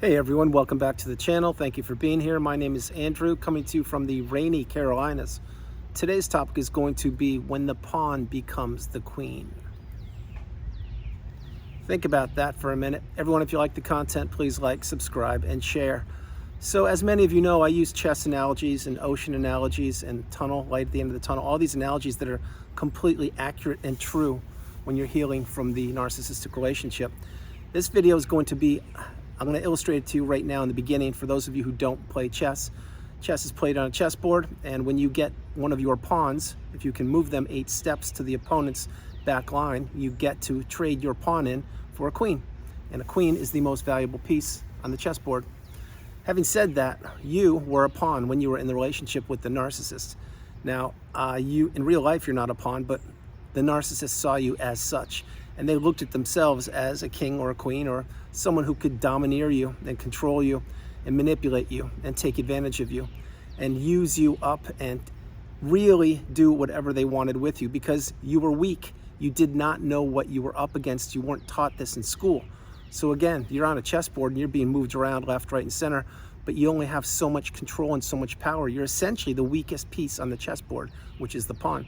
Hey everyone, welcome back to the channel. Thank you for being here. My name is Andrew, coming to you from the rainy Carolinas. Today's topic is going to be when the pawn becomes the queen. Think about that for a minute. Everyone, if you like the content, please like, subscribe, and share. So as many of you know, I use chess analogies and ocean analogies and tunnel, light at the end of the tunnel, all these analogies that are completely accurate and true when you're healing from the narcissistic relationship. This video is going to be, I'm going to illustrate it to you right now in the beginning. For those of you who don't play chess, chess is played on a chessboard, and when you get one of your pawns, if you can move them 8 steps to the opponent's back line, you get to trade your pawn in for a queen. And a queen is the most valuable piece on the chessboard. Having said that, you were a pawn when you were in the relationship with the narcissist. Now, you in real life, you're not a pawn, but the narcissist saw you as such. And they looked at themselves as a king or a queen or someone who could domineer you and control you and manipulate you and take advantage of you and use you up and really do whatever they wanted with you because you were weak. You did not know what you were up against. You weren't taught this in school. So again, you're on a chessboard and you're being moved around left, right, and center, but you only have so much control and so much power. You're essentially the weakest piece on the chessboard, which is the pawn.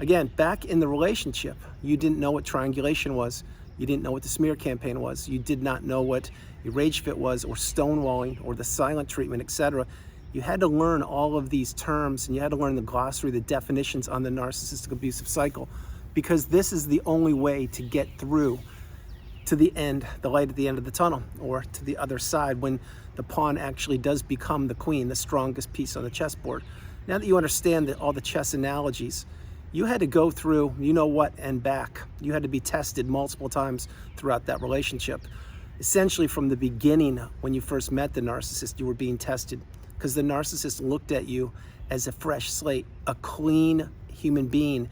Again, back in the relationship, you didn't know what triangulation was. You didn't know what the smear campaign was. You did not know what a rage fit was or stonewalling or the silent treatment, etc. You had to learn all of these terms and you had to learn the glossary, the definitions on the narcissistic abusive cycle, because this is the only way to get through to the end, the light at the end of the tunnel, or to the other side when the pawn actually does become the queen, the strongest piece on the chessboard. Now that you understand all the chess analogies, you had to go through, you know what, and back. You had to be tested multiple times throughout that relationship. Essentially from the beginning, when you first met the narcissist, you were being tested because the narcissist looked at you as a fresh slate, a clean human being,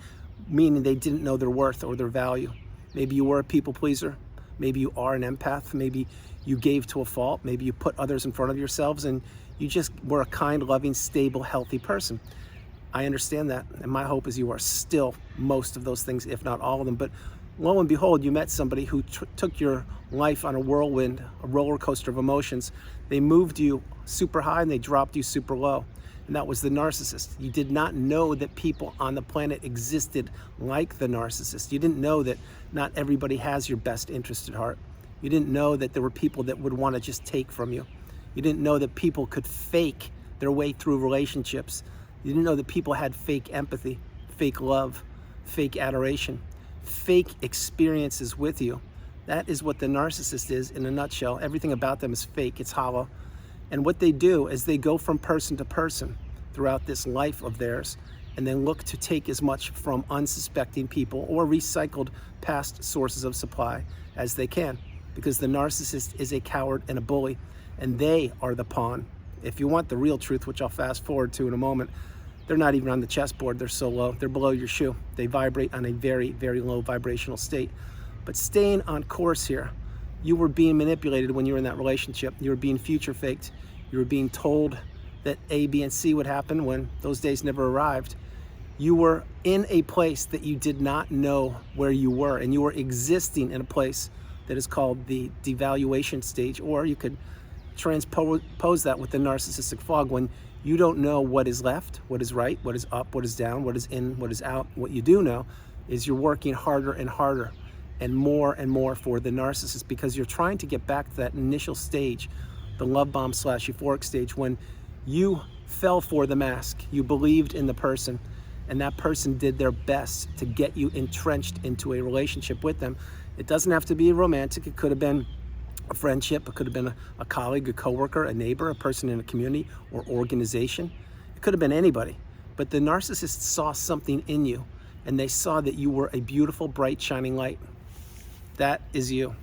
meaning they didn't know their worth or their value. Maybe you were a people pleaser. Maybe you are an empath. Maybe you gave to a fault. Maybe you put others in front of yourselves and you just were a kind, loving, stable, healthy person. I understand that, and my hope is you are still most of those things, if not all of them. But lo and behold, you met somebody who took your life on a whirlwind, a roller coaster of emotions. They moved you super high and they dropped you super low. And that was the narcissist. You did not know that people on the planet existed like the narcissist. You didn't know that not everybody has your best interest at heart. You didn't know that there were people that would want to just take from you. You didn't know that people could fake their way through relationships. You didn't know that people had fake empathy, fake love, fake adoration, fake experiences with you. That is what the narcissist is in a nutshell. Everything about them is fake, it's hollow. And what they do is they go from person to person throughout this life of theirs and then look to take as much from unsuspecting people or recycled past sources of supply as they can, because the narcissist is a coward and a bully, and they are the pawn. If you want the real truth, which I'll fast forward to in a moment, they're not even on the chessboard. They're so low. They're below your shoe. They vibrate on a very, very low vibrational state. But staying on course here, you were being manipulated when you were in that relationship. You were being future faked. You were being told that A, B, and C would happen when those days never arrived. You were in a place that you did not know where you were, and you were existing in a place that is called the devaluation stage, or you could transpose that with the narcissistic fog, when you don't know what is left, what is right, what is up, what is down, what is in, what is out. What you do know is you're working harder and harder and more for the narcissist, because you're trying to get back to that initial stage, the love bomb / euphoric stage, when you fell for the mask, you believed in the person, and that person did their best to get you entrenched into a relationship with them. It doesn't have to be romantic. It could have been a friendship. It could have been a colleague, a coworker, a neighbor, a person in a community or organization. It could have been anybody. But the narcissist saw something in you, and they saw that you were a beautiful, bright, shining light. That is you,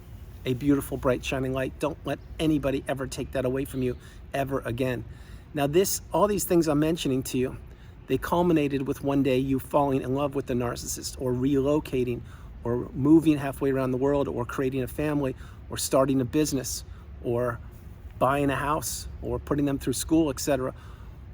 a beautiful, bright, shining light. Don't let anybody ever take that away from you ever again. Now all these things I'm mentioning to you, they culminated with one day you falling in love with the narcissist, or relocating, or moving halfway around the world, or creating a family, or starting a business, or buying a house, or putting them through school, etc.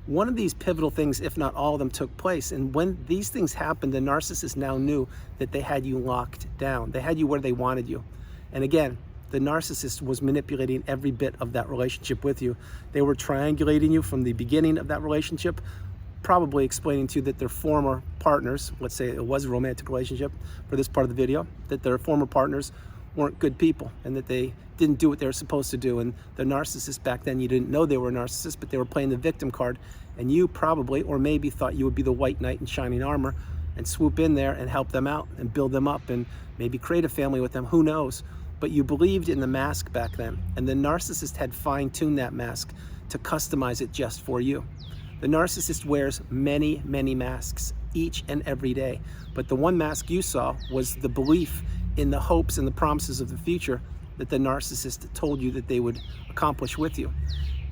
One of these pivotal things, if not all of them, took place. And when these things happened, the narcissist now knew that they had you locked down. They had you where they wanted you. And again, the narcissist was manipulating every bit of that relationship with you. They were triangulating you from the beginning of that relationship, probably explaining to you that their former partners, let's say it was a romantic relationship for this part of the video, that their former partners weren't good people and that they didn't do what they were supposed to do. And the narcissist back then, you didn't know they were a narcissist, but they were playing the victim card, and you probably, or maybe, thought you would be the white knight in shining armor and swoop in there and help them out and build them up and maybe create a family with them, who knows. But you believed in the mask back then, and the narcissist had fine-tuned that mask to customize it just for you. The narcissist wears many, many masks each and every day, but the one mask you saw was the belief in the hopes and the promises of the future that the narcissist told you that they would accomplish with you.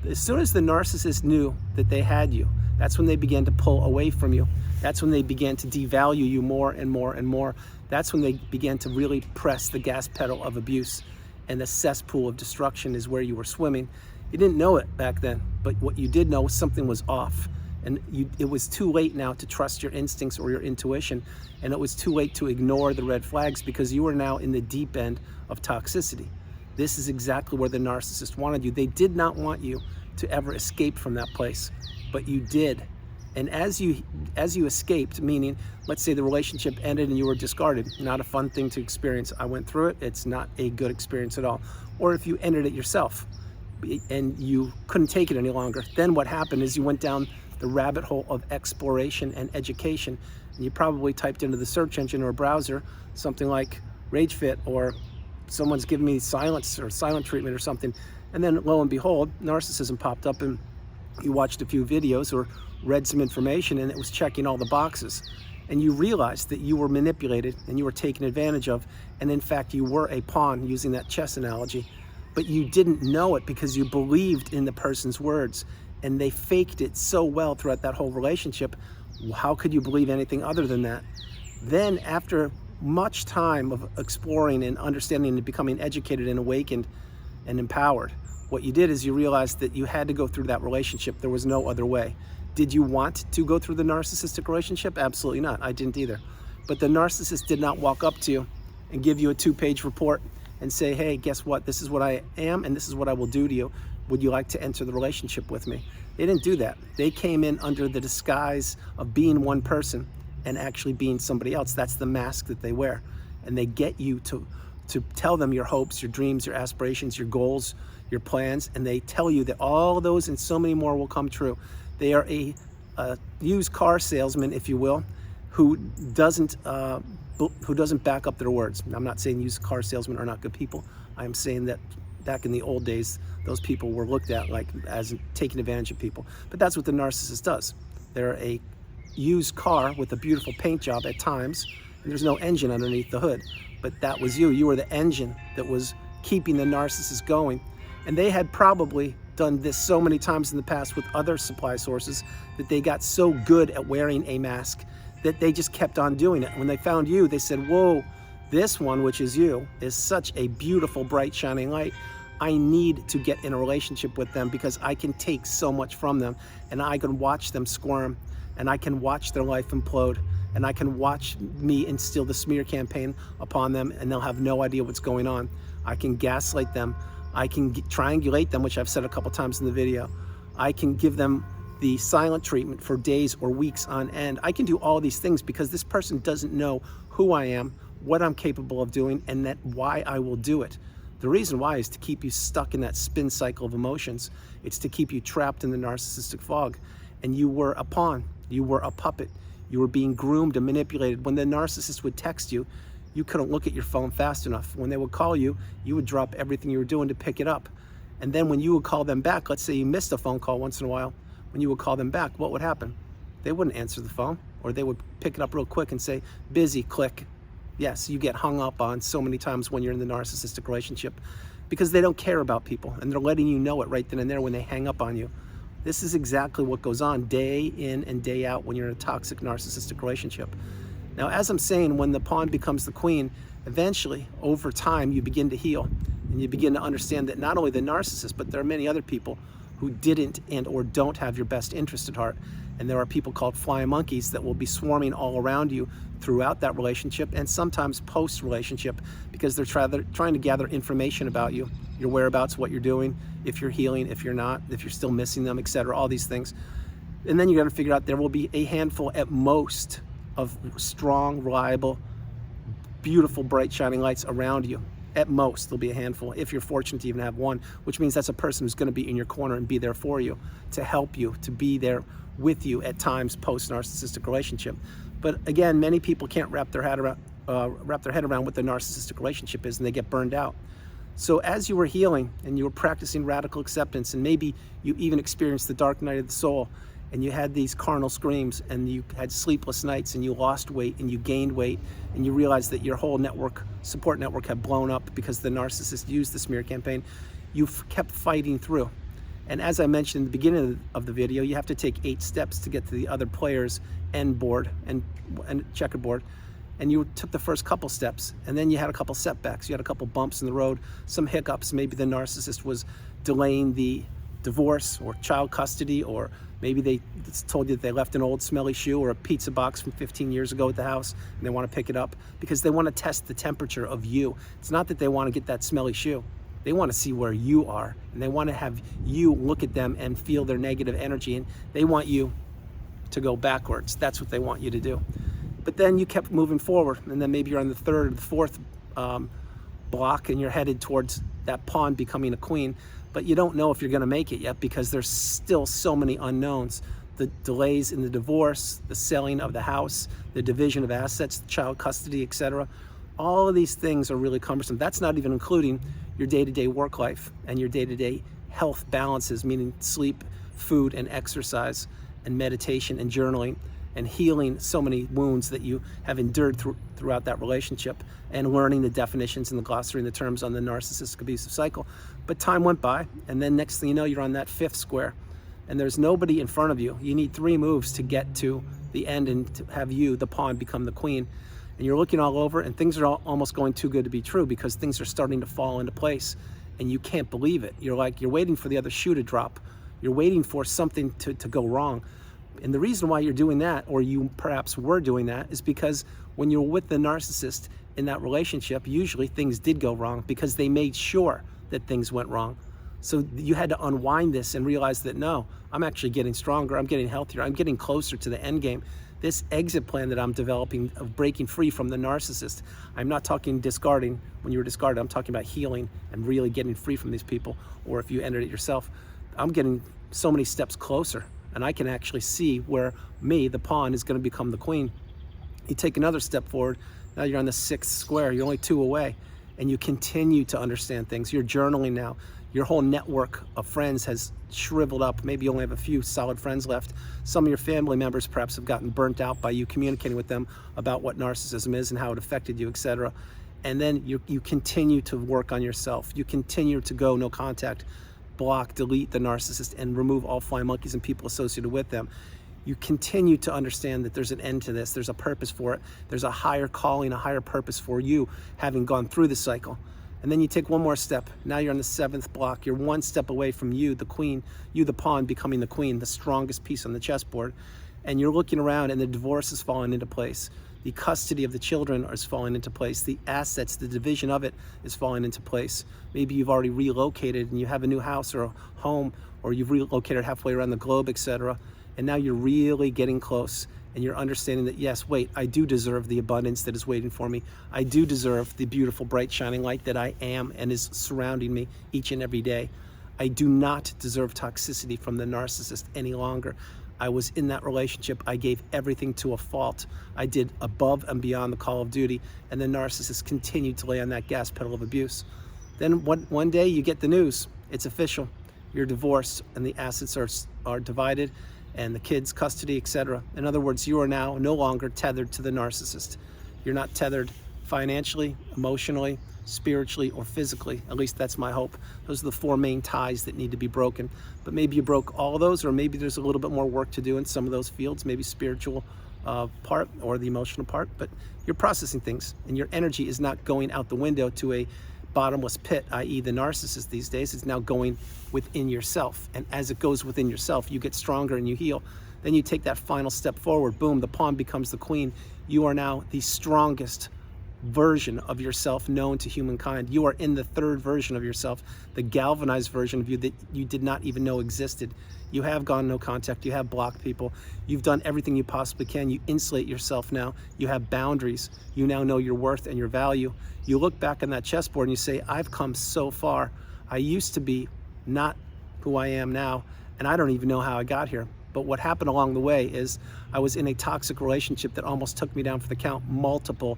As soon as the narcissist knew that they had you, that's when they began to pull away from you. That's when they began to devalue you more and more and more. That's when they began to really press the gas pedal of abuse, and the cesspool of destruction is where you were swimming. You didn't know it back then, but what you did know was something was off. And it was too late now to trust your instincts or your intuition, and it was too late to ignore the red flags, because you were now in the deep end of toxicity. This is exactly where the narcissist wanted you. They did not want you to ever escape from that place, but you did. And as you escaped, meaning, let's say the relationship ended and you were discarded, not a fun thing to experience. I went through it. It's not a good experience at all. Or if you ended it yourself and you couldn't take it any longer, then what happened is you went down the rabbit hole of exploration and education, and you probably typed into the search engine or browser something like RageFit, or someone's giving me silence or silent treatment or something, and then lo and behold, narcissism popped up, and you watched a few videos or read some information, and it was checking all the boxes, and you realized that you were manipulated and you were taken advantage of, and in fact you were a pawn, using that chess analogy, but you didn't know it because you believed in the person's words, and they faked it so well throughout that whole relationship. How could you believe anything other than that? Then after much time of exploring and understanding and becoming educated and awakened and empowered, what you did is you realized that you had to go through that relationship. There was no other way. Did you want to go through the narcissistic relationship? Absolutely not. I didn't either. But the narcissist did not walk up to you and give you a 2-page report and say, hey, guess what? This is what I am and this is what I will do to you. Would you like to enter the relationship with me? They didn't do that. They came in under the disguise of being one person and actually being somebody else. That's the mask that they wear. And they get you to tell them your hopes, your dreams, your aspirations, your goals, your plans, and they tell you that all those and so many more will come true. They are a used car salesman, if you will, who doesn't back up their words. I'm not saying used car salesmen are not good people. I am saying that back in the old days, those people were looked at like as taking advantage of people. But that's what the narcissist does. They're a used car with a beautiful paint job at times, and there's no engine underneath the hood. But that was you. You were the engine that was keeping the narcissist going. And they had probably done this so many times in the past with other supply sources that they got so good at wearing a mask that they just kept on doing it. When they found you, they said, whoa, this one, which is you, is such a beautiful, bright, shining light. I need to get in a relationship with them because I can take so much from them, and I can watch them squirm, and I can watch their life implode, and I can watch me instill the smear campaign upon them, and they'll have no idea what's going on. I can gaslight them. I can triangulate them, which I've said a couple times in the video. I can give them the silent treatment for days or weeks on end. I can do all these things because this person doesn't know who I am, what I'm capable of doing, and that why I will do it. The reason why is to keep you stuck in that spin cycle of emotions. It's to keep you trapped in the narcissistic fog. And you were a pawn. You were a puppet. You were being groomed and manipulated. When the narcissist would text you, you couldn't look at your phone fast enough. When they would call you, you would drop everything you were doing to pick it up. And then when you would call them back, let's say you missed a phone call once in a while, when you would call them back, what would happen? They wouldn't answer the phone, or they would pick it up real quick and say, busy, click. Yes, you get hung up on so many times when you're in the narcissistic relationship because they don't care about people, and they're letting you know it right then and there when they hang up on you. This is exactly what goes on day in and day out when you're in a toxic narcissistic relationship. Now, as I'm saying, when the pawn becomes the queen, eventually, over time, you begin to heal, and you begin to understand that not only the narcissist, but there are many other people who didn't and or don't have your best interest at heart. And there are people called flying monkeys that will be swarming all around you throughout that relationship and sometimes post-relationship, because they're trying to gather information about you, your whereabouts, what you're doing, if you're healing, if you're not, if you're still missing them, etc., all these things. And then you got to figure out there will be a handful at most of strong, reliable, beautiful, bright, shining lights around you. At most, there'll be a handful, if you're fortunate to even have one, which means that's a person who's going to be in your corner and be there for you, to help you, to be there with you at times post-narcissistic relationship. But again, many people can't wrap their head around what the narcissistic relationship is, and they get burned out. So as you were healing and you were practicing radical acceptance, and maybe you even experienced the dark night of the soul, and you had these carnal screams, and you had sleepless nights, and you lost weight, and you gained weight, and you realized that your whole support network had blown up because the narcissist used the smear campaign, you kept fighting through. And as I mentioned in the beginning of the video, you have to take 8 steps to get to the other player's end board and checkerboard. And you took the first couple steps, and then you had a couple setbacks. You had a couple bumps in the road, some hiccups. Maybe the narcissist was delaying the divorce or child custody, or maybe they told you that they left an old smelly shoe or a pizza box from 15 years ago at the house, and they want to pick it up because they want to test the temperature of you. It's not that they want to get that smelly shoe. They want to see where you are, and they want to have you look at them and feel their negative energy, and they want you to go backwards. That's what they want you to do. But then you kept moving forward, and then maybe you're on the 3rd or the 4th block, and you're headed towards that pawn becoming a queen, but you don't know if you're going to make it yet because there's still so many unknowns. The delays in the divorce, the selling of the house, the division of assets, child custody, etc. All of these things are really cumbersome. That's not even including your day-to-day work life and your day-to-day health balances, meaning sleep, food, and exercise, and meditation and journaling, and healing so many wounds that you have endured throughout that relationship, and learning the definitions and the glossary and the terms on the narcissistic abusive cycle. But time went by, and then next thing you know, you're on that 5th square, and there's nobody in front of you. You need 3 moves to get to the end and to have you, the pawn, become the queen. And you're looking all over, and things are almost going too good to be true, because things are starting to fall into place, and you can't believe it. You're waiting for the other shoe to drop. You're waiting for something to go wrong. And the reason why you're doing that, or you perhaps were doing that, is because when you're with the narcissist in that relationship, usually things did go wrong because they made sure that things went wrong. So you had to unwind this and realize that, no, I'm actually getting stronger, I'm getting healthier, I'm getting closer to the end game. This exit plan that I'm developing of breaking free from the narcissist, I'm not talking discarding. When you were discarded, I'm talking about healing and really getting free from these people, or if you entered it yourself. I'm getting so many steps closer, and I can actually see where me, the pawn, is going to become the queen. You take another step forward, now you're on the 6th square, you're only 2 away, and you continue to understand things. You're journaling now. Your whole network of friends has shriveled up. Maybe you only have a few solid friends left. Some of your family members perhaps have gotten burnt out by you communicating with them about what narcissism is and how it affected you, etc. And then you continue to work on yourself. You continue to go no contact, block, delete the narcissist, and remove all flying monkeys and people associated with them. You continue to understand that there's an end to this. There's a purpose for it. There's a higher calling, a higher purpose for you, having gone through the cycle. And then you take one more step. Now you're on the 7th block. You're 1 step away from you, the queen, you, the pawn, becoming the queen, the strongest piece on the chessboard. And you're looking around, and the divorce is falling into place. The custody of the children is falling into place. The assets, the division of it is falling into place. Maybe you've already relocated and you have a new house or a home, or you've relocated halfway around the globe, etc. And now you're really getting close, and you're understanding that, yes, wait, I do deserve the abundance that is waiting for me. I do deserve the beautiful, bright, shining light that I am and is surrounding me each and every day. I do not deserve toxicity from the narcissist any longer. I was in that relationship. I gave everything to a fault. I did above and beyond the call of duty, and the narcissist continued to lay on that gas pedal of abuse. Then one day you get the news. It's official. You're divorced, and the assets are divided, and the kids' custody, etc. In other words, you are now no longer tethered to the narcissist. You're not tethered financially, emotionally, spiritually, or physically. At least that's my hope. Those are the 4 main ties that need to be broken. But maybe you broke all of those, or maybe there's a little bit more work to do in some of those fields, maybe spiritual part or the emotional part. But you're processing things, and your energy is not going out the window to a bottomless pit, i.e. the narcissist these days. It's now going within yourself, and as it goes within yourself, you get stronger and you heal. Then you take that final step forward, boom, the pawn becomes the queen. You are now the strongest version of yourself known to humankind. You are in the third version of yourself, the galvanized version of you that you did not even know existed. You have gone no contact, you have blocked people, you've done everything you possibly can, you insulate yourself now, you have boundaries, you now know your worth and your value. You look back on that chessboard and you say, I've come so far. I used to be not who I am now, and I don't even know how I got here. But what happened along the way is I was in a toxic relationship that almost took me down for the count multiple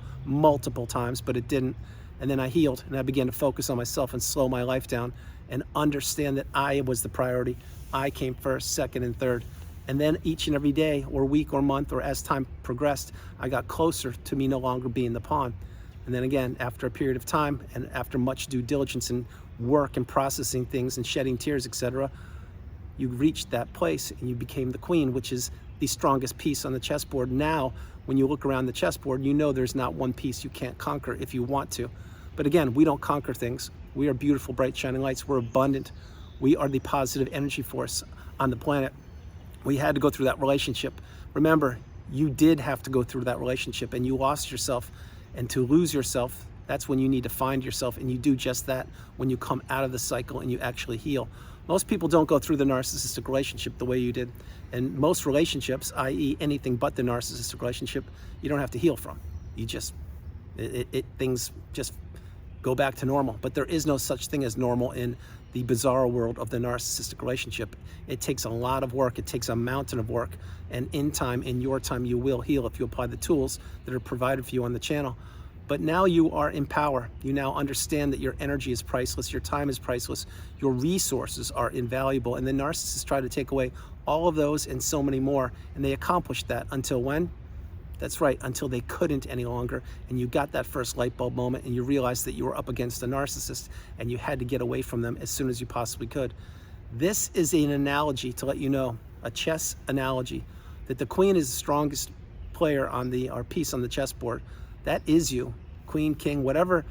times, but it didn't. And then I healed and I began to focus on myself and slow my life down and understand that I was the priority. I came first, second, and third. And then each and every day or week or month or as time progressed, I got closer to me no longer being the pawn. And then again, after a period of time and after much due diligence and work and processing things and shedding tears, etc., you reached that place and you became the queen, which is the strongest piece on the chessboard. Now, when you look around the chessboard, you know there's not one piece you can't conquer if you want to. But again, we don't conquer things. We are beautiful, bright, shining lights. We're abundant. We are the positive energy force on the planet. We had to go through that relationship. Remember, you did have to go through that relationship and you lost yourself. And to lose yourself, that's when you need to find yourself, and you do just that when you come out of the cycle and you actually heal. Most people don't go through the narcissistic relationship the way you did. And most relationships, i.e. anything but the narcissistic relationship, you don't have to heal from. You just, things just go back to normal. But there is no such thing as normal in the bizarre world of the narcissistic relationship. It takes a lot of work. It takes a mountain of work. And in time, in your time, you will heal if you apply the tools that are provided for you on the channel. But now you are in power. You now understand that your energy is priceless, your time is priceless, your resources are invaluable, and the narcissists try to take away all of those and so many more, and they accomplished that until when? That's right, until they couldn't any longer, and you got that first light bulb moment and you realized that you were up against a narcissist and you had to get away from them as soon as you possibly could. This is an analogy to let you know, a chess analogy, that the queen is the strongest player on or piece on the chessboard. That is you, queen, king, whatever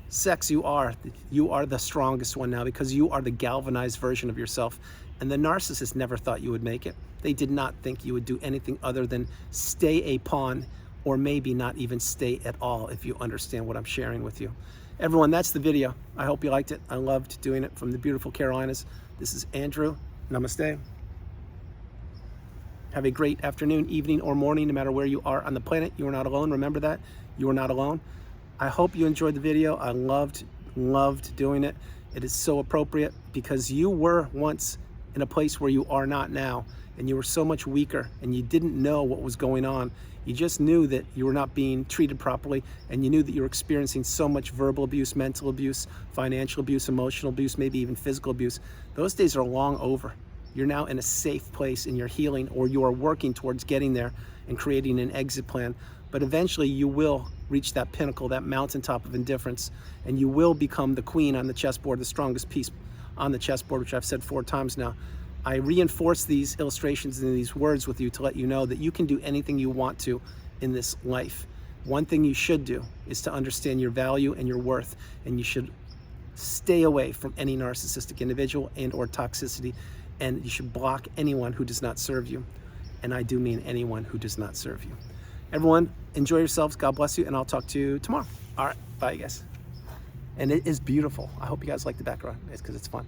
sex you are the strongest one now because you are the galvanized version of yourself. And the narcissist never thought you would make it. They did not think you would do anything other than stay a pawn, or maybe not even stay at all, if you understand what I'm sharing with you. Everyone, that's the video. I hope you liked it. I loved doing it from the beautiful Carolinas. This is Andrew. Namaste. Have a great afternoon, evening, or morning, no matter where you are on the planet. You are not alone. Remember that. You are not alone. I hope you enjoyed the video. I loved doing it. It is so appropriate because you were once in a place where you are not now, and you were so much weaker and you didn't know what was going on. You just knew that you were not being treated properly, and you knew that you were experiencing so much verbal abuse, mental abuse, financial abuse, emotional abuse, maybe even physical abuse. Those days are long over. You're now in a safe place in your healing, or you are working towards getting there and creating an exit plan. But eventually you will reach that pinnacle, that mountaintop of indifference, and you will become the queen on the chessboard, the strongest piece on the chessboard, which I've said 4 times now. I reinforce these illustrations and these words with you to let you know that you can do anything you want to in this life. One thing you should do is to understand your value and your worth, and you should stay away from any narcissistic individual and or toxicity, and you should block anyone who does not serve you. And I do mean anyone who does not serve you. Everyone, enjoy yourselves. God bless you, and I'll talk to you tomorrow. All right, bye, you guys. And it is beautiful. I hope you guys like the background. It's because it's fun.